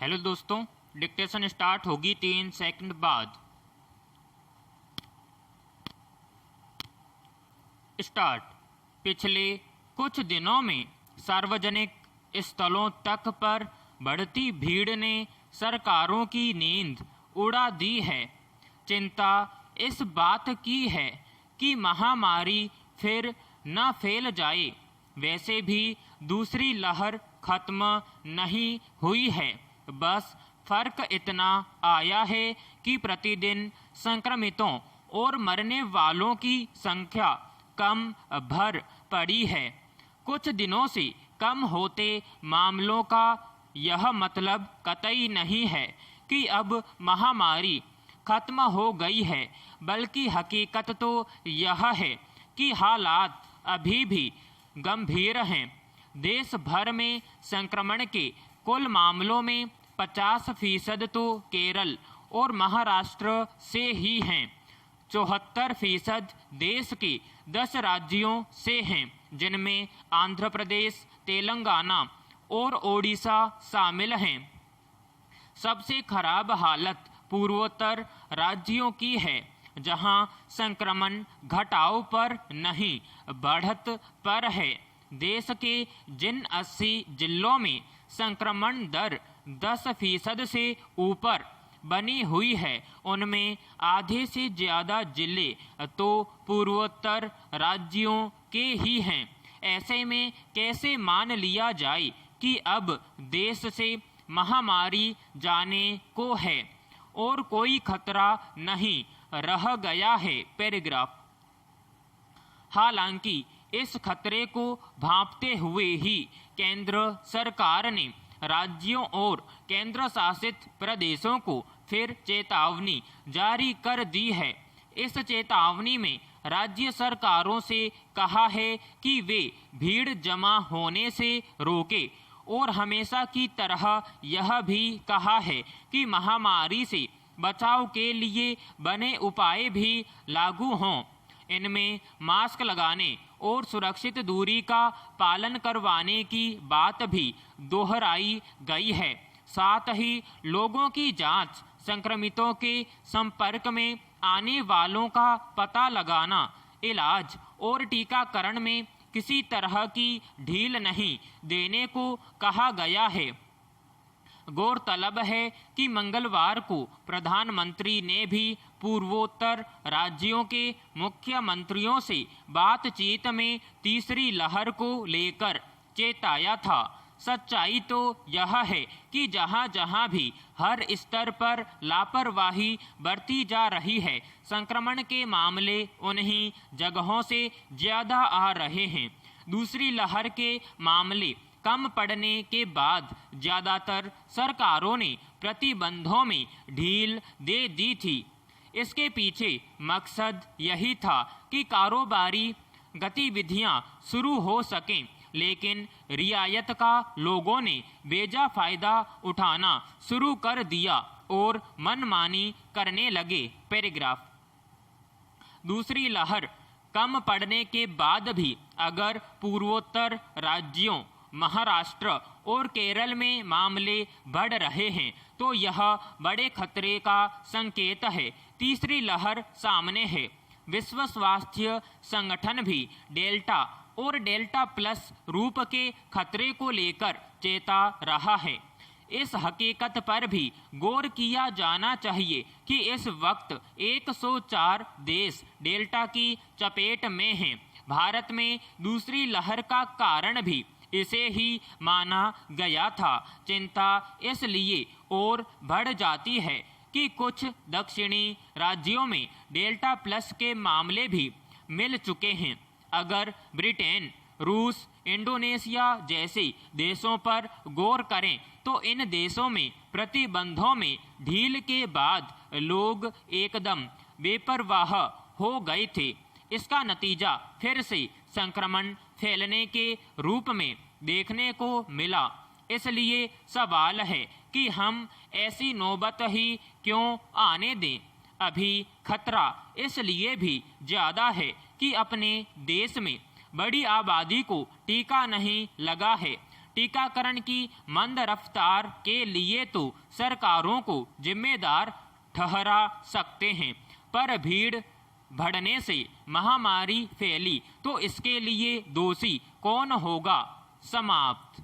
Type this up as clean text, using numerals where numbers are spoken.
Hello दोस्तों, dictation start होगी 3 second बाद। स्टार्ट। पिछले कुछ दिनों में सार्वजनिक स्थलों तक पर बढ़ती भीड़ ने सरकारों की नींद उड़ा दी है। चिंता इस बात की है कि महामारी फिर न फैल जाए। वैसे भी दूसरी लहर खत्म नहीं हुई है, बस फर्क इतना आया है कि प्रतिदिन संक्रमितों और मरने वालों की संख्या कम भर पड़ी है। कुछ दिनों से कम होते मामलों का यह मतलब कतई नहीं है कि अब महामारी खत्म हो गई है, बल्कि हकीकत तो यह है कि हालात अभी भी गंभीर हैं। देश भर में संक्रमण के कुल मामलों में 50% तो केरल और महाराष्ट्र से ही हैं। 74% देश के 10 राज्यों से हैं, जिनमें आंध्र प्रदेश, तेलंगाना और ओडिशा शामिल हैं। सबसे खराब हालत पूर्वोत्तर राज्यों की है, जहां संक्रमण घटाव पर नहीं बढ़त पर है। देश के जिन 80 जिलों में संक्रमण दर 10% से ऊपर बनी हुई है, उनमें आधे से ज़्यादा जिले तो पूर्वोत्तर राज्यों के ही हैं। ऐसे में कैसे मान लिया जाए कि अब देश से महामारी जाने को है और कोई खतरा नहीं रह गया है। पैराग्राफ। हालांकि इस खतरे को भांपते हुए ही केंद्र सरकार ने राज्यों और केंद्र शासित प्रदेशों को फिर चेतावनी जारी कर दी है। इस चेतावनी में राज्य सरकारों से कहा है कि वे भीड़ जमा होने से रोके और हमेशा की तरह यह भी कहा है कि महामारी से बचाव के लिए बने उपाय भी लागू हों। इनमें मास्क लगाने और सुरक्षित दूरी का पालन करवाने की बात भी दोहराई गई है। साथ ही लोगों की जांच, संक्रमितों के संपर्क में आने वालों का पता लगाना, इलाज और टीकाकरण में किसी तरह की ढील नहीं देने को कहा गया है। गौरतलब है कि मंगलवार को प्रधानमंत्री ने भी पूर्वोत्तर राज्यों के मुख्यमंत्रियों से बातचीत में तीसरी लहर को लेकर चेताया था। सच्चाई तो यह है कि जहां जहां भी हर स्तर पर लापरवाही बरती जा रही है, संक्रमण के मामले उन्हीं जगहों से ज़्यादा आ रहे हैं। दूसरी लहर के मामले कम पड़ने के बाद ज़्यादातर सरकारों ने प्रतिबंधों में ढील दे दी थी। इसके पीछे मकसद यही था कि कारोबारी गतिविधियां शुरू हो सकें, लेकिन रियायत का लोगों ने बेजा फायदा उठाना शुरू कर दिया और मनमानी करने लगे। पैराग्राफ। दूसरी लहर कम पड़ने के बाद भी अगर पूर्वोत्तर राज्यों महाराष्ट्र और केरल में मामले बढ़ रहे हैं, तो यह बड़े खतरे का संकेत है। तीसरी लहर सामने है। विश्व स्वास्थ्य संगठन भी डेल्टा और डेल्टा प्लस रूप के खतरे को लेकर चेता रहा है। इस हकीकत पर भी गौर किया जाना चाहिए कि इस वक्त 104 देश डेल्टा की चपेट में हैं। भारत में दूसरी लहर का कारण भी इसे ही माना गया था। चिंता इसलिए और बढ़ जाती है कि कुछ दक्षिणी राज्यों में डेल्टा प्लस के मामले भी मिल चुके हैं। अगर ब्रिटेन, रूस, इंडोनेशिया जैसे देशों पर गौर करें, तो इन देशों में प्रतिबंधों में ढील के बाद लोग एकदम बेपरवाह हो गए थे। इसका नतीजा फिर से संक्रमण फैलने के रूप में देखने को मिला। इसलिए सवाल है कि हम ऐसी नौबत ही क्यों आने दें। अभी खतरा इसलिए भी ज़्यादा है कि अपने देश में बड़ी आबादी को टीका नहीं लगा है। टीकाकरण की मंद रफ्तार के लिए तो सरकारों को जिम्मेदार ठहरा सकते हैं, पर भीड़ बढ़ने से महामारी फैली तो इसके लिए दोषी कौन होगा? समाप्त।